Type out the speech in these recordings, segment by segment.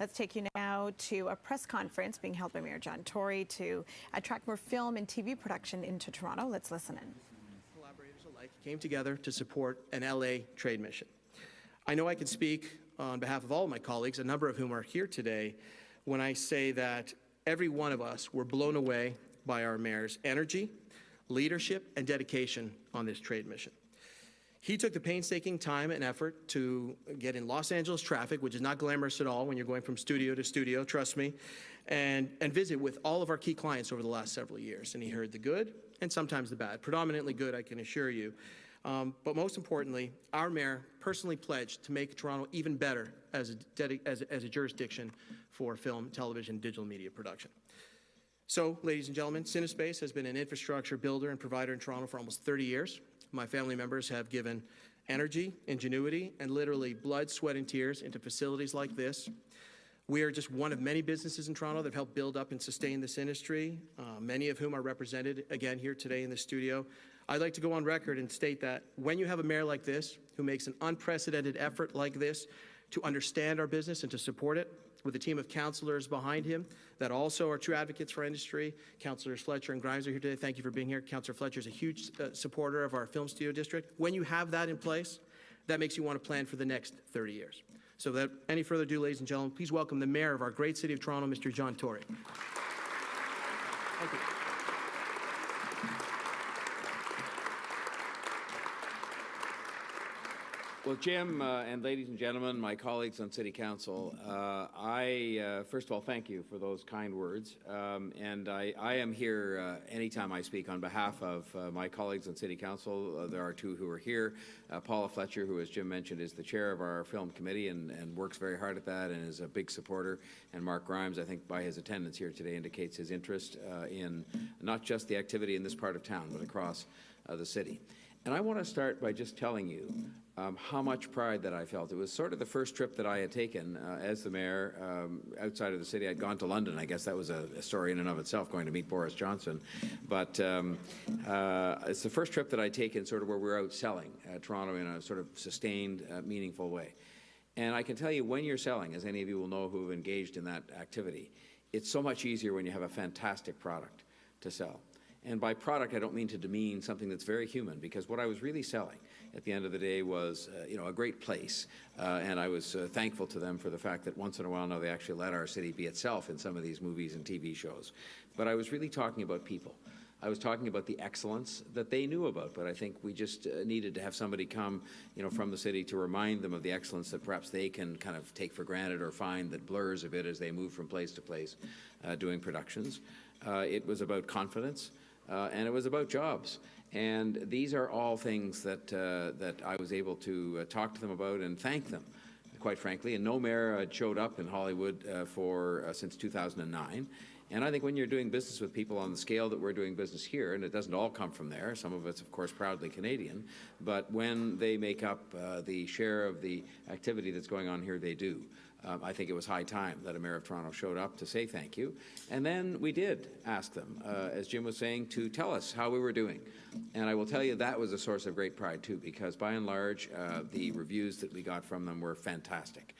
Let's take you now to a press conference being held by Mayor John Tory to attract more film and TV production into Toronto. Let's listen in. Collaborators alike came together to support an LA trade mission. I know I can speak on behalf of all of my colleagues, a number of whom are here today, when I say that every one of us were blown away by our mayor's energy, leadership, and dedication on this trade mission. He took the painstaking time and effort to get in Los Angeles traffic, which is not glamorous at all when you're going from studio to studio, trust me, and visit with all of our key clients over the last several years. And he heard the good and sometimes the bad, predominantly good, I can assure you. But most importantly, our mayor personally pledged to make Toronto even better as a jurisdiction for film, television, digital media production. So, ladies and gentlemen, Cinespace has been an infrastructure builder and provider in Toronto for almost 30 years. My family members have given energy, ingenuity, and literally blood, sweat, and tears into facilities like this. We are just one of many businesses in Toronto that have helped build up and sustain this industry, many of whom are represented, again, here today in the studio. I'd like to go on record and state that when you have a mayor like this, who makes an unprecedented effort like this to understand our business and to support it, with a team of councillors behind him that also are true advocates for industry. Councillors Fletcher and Grimes are here today. Thank you for being here. Councillor Fletcher is a huge supporter of our film studio district. When you have that in place, that makes you want to plan for the next 30 years. So without any further ado, ladies and gentlemen, please welcome the mayor of our great city of Toronto, Mr. John Tory. Thank you. Well, Jim and ladies and gentlemen, my colleagues on City Council, I first of all thank you for those kind words. And I am here anytime I speak on behalf of my colleagues on City Council. There are two who are here. Paula Fletcher, who, as Jim mentioned, is the chair of our film committee and works very hard at that and is a big supporter. And Mark Grimes, I think by his attendance here today, indicates his interest in not just the activity in this part of town, but across the city. And I want to start by just telling you how much pride that I felt. It was sort of the first trip that I had taken as the mayor outside of the city. I'd gone to London. I guess that was a story in and of itself, going to meet Boris Johnson. But it's the first trip that I'd taken sort of where we're out selling Toronto in a sort of sustained, meaningful way. And I can tell you, when you're selling, as any of you will know who have engaged in that activity, it's so much easier when you have a fantastic product to sell. And by product, I don't mean to demean something that's very human, because what I was really selling at the end of the day was, a great place. And I was thankful to them for the fact that once in a while now they actually let our city be itself in some of these movies and TV shows. But I was really talking about people. I was talking about the excellence that they knew about, but I think we just needed to have somebody come, from the city to remind them of the excellence that perhaps they can kind of take for granted or find that blurs a bit as they move from place to place doing productions. It was about confidence. And it was about jobs. And these are all things that I was able to talk to them about and thank them, quite frankly. And no mayor had showed up in Hollywood since 2009. And I think when you're doing business with people on the scale that we're doing business here, and it doesn't all come from there, some of it's, of course, proudly Canadian, but when they make up the share of the activity that's going on here, they do. I think it was high time that a mayor of Toronto showed up to say thank you. And then we did ask them, as Jim was saying, to tell us how we were doing. And I will tell you that was a source of great pride, too, because by and large, the reviews that we got from them were fantastic.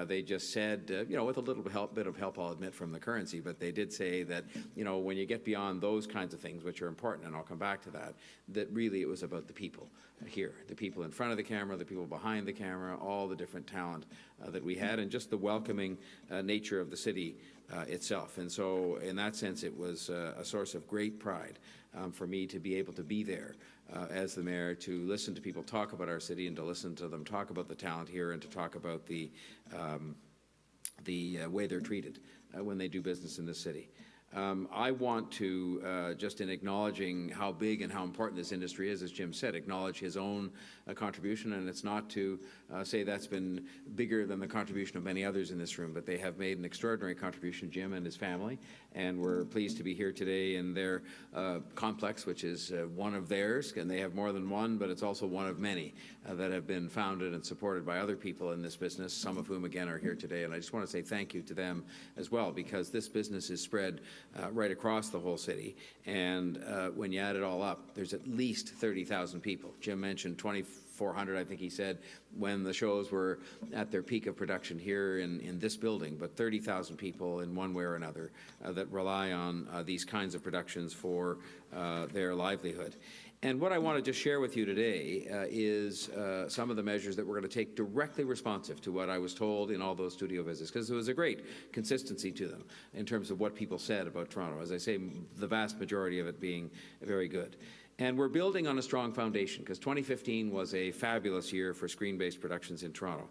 They just said, with a little bit of help, I'll admit, from the currency, but they did say that, when you get beyond those kinds of things, which are important, and I'll come back to that, that really it was about the people here, the people in front of the camera, the people behind the camera, all the different talent that we had, and just the welcoming nature of the city itself. And so in that sense, it was a source of great pride for me to be able to be there as the mayor, to listen to people talk about our city and to listen to them talk about the talent here and to talk about the way they're treated when they do business in this city. I want to, just in acknowledging how big and how important this industry is, as Jim said, acknowledge his own contribution, and it's not to say that's been bigger than the contribution of many others in this room, but they have made an extraordinary contribution, Jim and his family, and we're pleased to be here today in their complex, which is one of theirs, and they have more than one, but it's also one of many that have been founded and supported by other people in this business, some of whom, again, are here today, and I just want to say thank you to them as well, because this business is spread right across the whole city. And when you add it all up, there's at least 30,000 people. Jim mentioned 2,400, I think he said, when the shows were at their peak of production here in this building, but 30,000 people in one way or another that rely on these kinds of productions for their livelihood. And what I want to just share with you today is some of the measures that we're going to take directly responsive to what I was told in all those studio visits, because there was a great consistency to them in terms of what people said about Toronto. As I say, the vast majority of it being very good. And we're building on a strong foundation, because 2015 was a fabulous year for screen-based productions in Toronto.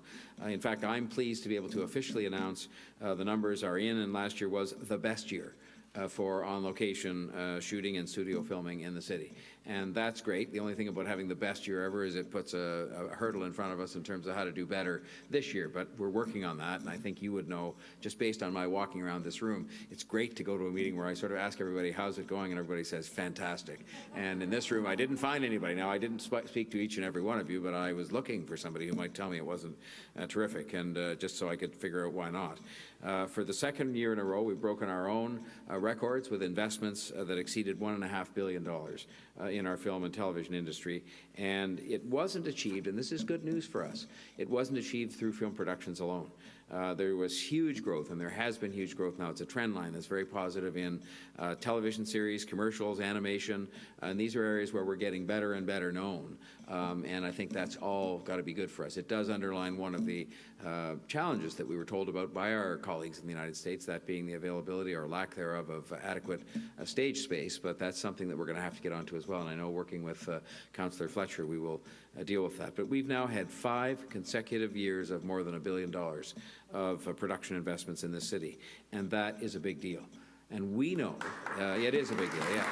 In fact, I'm pleased to be able to officially announce the numbers are in, and last year was the best year for on-location shooting and studio filming in the city. And that's great. The only thing about having the best year ever is it puts a hurdle in front of us in terms of how to do better this year. But we're working on that, and I think you would know, just based on my walking around this room, it's great to go to a meeting where I sort of ask everybody, how's it going? And everybody says, fantastic. And in this room, I didn't find anybody. Now, I didn't speak to each and every one of you, but I was looking for somebody who might tell me it wasn't terrific, and just so I could figure out why not. For the second year in a row, we've broken our own records with investments that exceeded $1.5 billion in our film and television industry. And it wasn't achieved, and this is good news for us, it wasn't achieved through film productions alone. There was huge growth, and there has been huge growth now. It's a trend line that's very positive in television series, commercials, animation, and these are areas where we're getting better and better known. And I think that's all got to be good for us. It does underline one of the challenges that we were told about by our colleagues in the United States, that being the availability or lack thereof of adequate stage space, but that's something that we're going to have to get onto as well. And I know working with Councillor Fletcher, we will deal with that. But we've now had 5 consecutive years of more than $1 billion of production investments in this city, and that is a big deal. And we know, it is a big deal, yeah.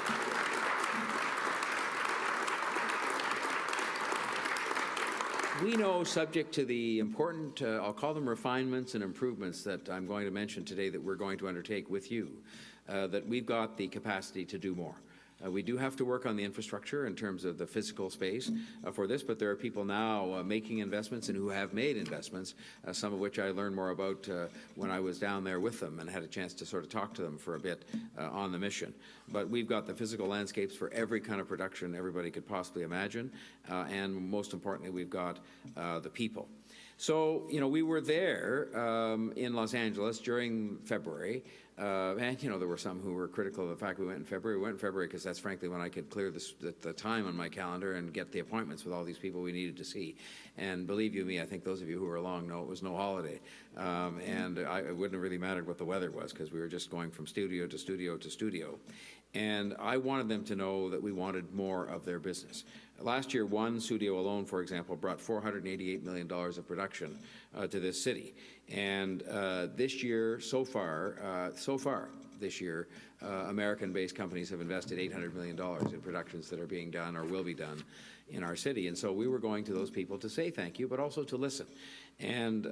We know, subject to the important, I'll call them refinements and improvements that I'm going to mention today that we're going to undertake with you, that we've got the capacity to do more. We do have to work on the infrastructure in terms of the physical space for this, but there are people now making investments and who have made investments, some of which I learned more about when I was down there with them and had a chance to sort of talk to them for a bit on the mission. But we've got the physical landscapes for every kind of production everybody could possibly imagine, and most importantly, we've got the people. So, you know, we were there in Los Angeles during February, and, you know, there were some who were critical of the fact we went in February. We went in February because that's frankly when I could clear the time on my calendar and get the appointments with all these people we needed to see. And believe you me, I think those of you who were along know it was no holiday. And it wouldn't have really mattered what the weather was, because we were just going from studio to studio to studio. And I wanted them to know that we wanted more of their business. Last year, one studio alone, for example, brought $488 million of production to this city. And this year, so far this year, American-based companies have invested $800 million in productions that are being done or will be done in our city. And so we were going to those people to say thank you, but also to listen. And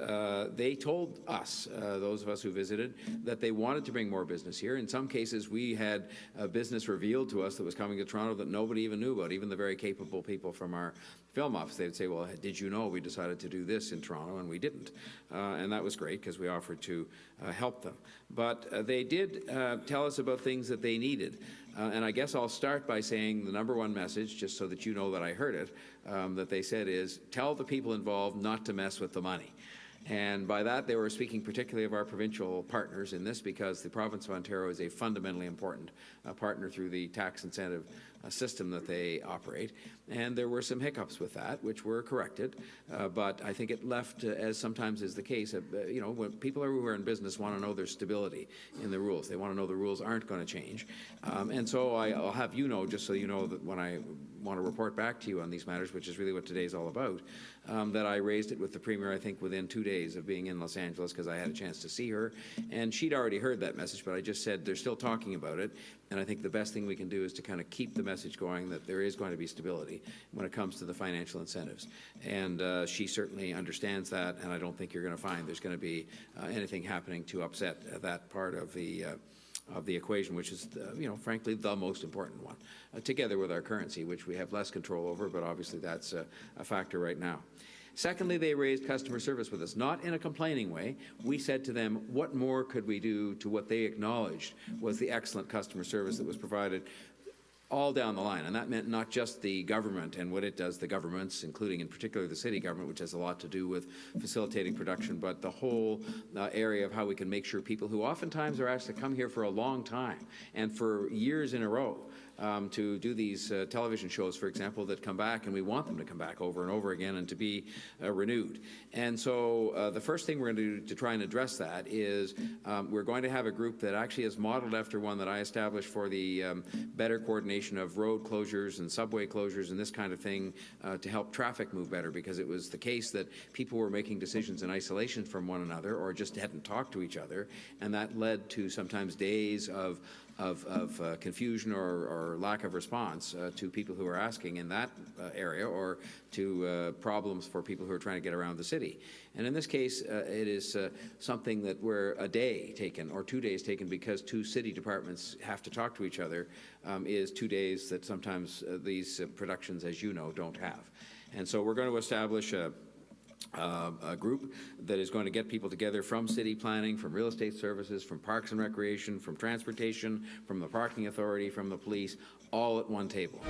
they told us, those of us who visited, that they wanted to bring more business here. In some cases, we had business revealed to us that was coming to Toronto that nobody even knew about, even the very capable people from our film office. They'd say, well, did you know we decided to do this in Toronto? And we didn't. And that was great, because we offered to help them. But they did tell us about things that they needed. And I guess I'll start by saying the number one message, just so that you know that I heard it, that they said is, tell the people involved not to mess with the money. And by that, they were speaking particularly of our provincial partners in this, because the province of Ontario is a fundamentally important partner through the tax incentive system that they operate. And there were some hiccups with that, which were corrected. But I think it left, as sometimes is the case, you know, when people who are in business want to know there's stability in the rules. They want to know the rules aren't going to change. And so I'll have you know, just so you know that when I want to report back to you on these matters, which is really what today's all about, that I raised it with the Premier, I think, within 2 days of being in Los Angeles, because I had a chance to see her. And she'd already heard that message, but I just said they're still talking about it. And I think the best thing we can do is to kind of keep the message going that there is going to be stability when it comes to the financial incentives. And she certainly understands that, and I don't think you're going to find there's going to be anything happening to upset that part of the equation, which is, you know, frankly, the most important one, together with our currency, which we have less control over, but obviously that's a factor right now. Secondly, they raised customer service with us, not in a complaining way. We said to them, what more could we do to what they acknowledged was the excellent customer service that was provided all down the line. And that meant not just the government and what it does, the governments, including in particular the city government, which has a lot to do with facilitating production, but the whole area of how we can make sure people who oftentimes are asked to come here for a long time and for years in a row to do these television shows, for example, that come back, and we want them to come back over and over again and to be renewed. And so the first thing we're going to do to try and address that is we're going to have a group that actually is modeled after one that I established for the better coordination of road closures and subway closures and this kind of thing to help traffic move better, because it was the case that people were making decisions in isolation from one another or just hadn't talked to each other, and that led to sometimes days of confusion or lack of response to people who are asking in that area, or to problems for people who are trying to get around the city. And in this case, it is something that where a day taken or 2 days taken because two city departments have to talk to each other is 2 days that sometimes these productions, as you know, don't have. And so we're going to establish a group that is going to get people together from city planning, from real estate services, from parks and recreation, from transportation, from the parking authority, from the police, all at one table.